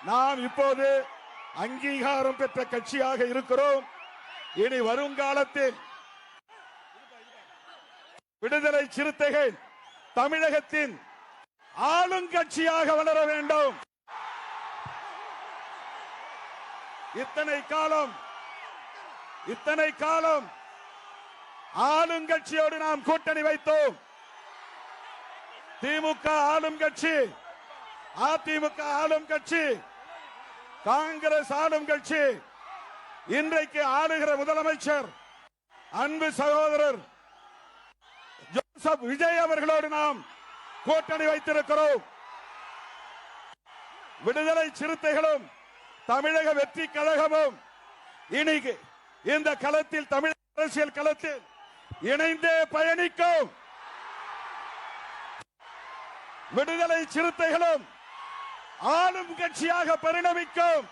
நாம் இப்போது அங்கீகாரம் பெற்ற கட்சியாக இருக்கிறோம். இனி வருங்காலத்தில் விடுதலை சிறுத்தைகள் தமிழகத்தின் ஆளுங்கட்சியாக வளர வேண்டும். இத்தனை காலம் ஆளுங்கட்சியோடு நாம் கூட்டணி வைத்தோம். திமுக ஆளும் கட்சி, அதிமுக ஆளும் கட்சி, காங்கிரஸ் ஆளும் கட்சி. இன்றைக்கு ஆளுகிற முதலமைச்சர் அன்பு சகோதரர் ஜோசப் விஜய் அவர்களோடு நாம் கூட்டணி வைத்திருக்கிறோம். விடுதலை சிறுத்தைகளும் தமிழக வெற்றி கழகமும் இன்னைக்கு இந்த களத்தில், தமிழக அரசியல் களத்தில் இணைந்தே பயணிக்கும். விடுதலை சிறுத்தைகளும் ஆளும் கட்சியாக பரிணமிக்கும்.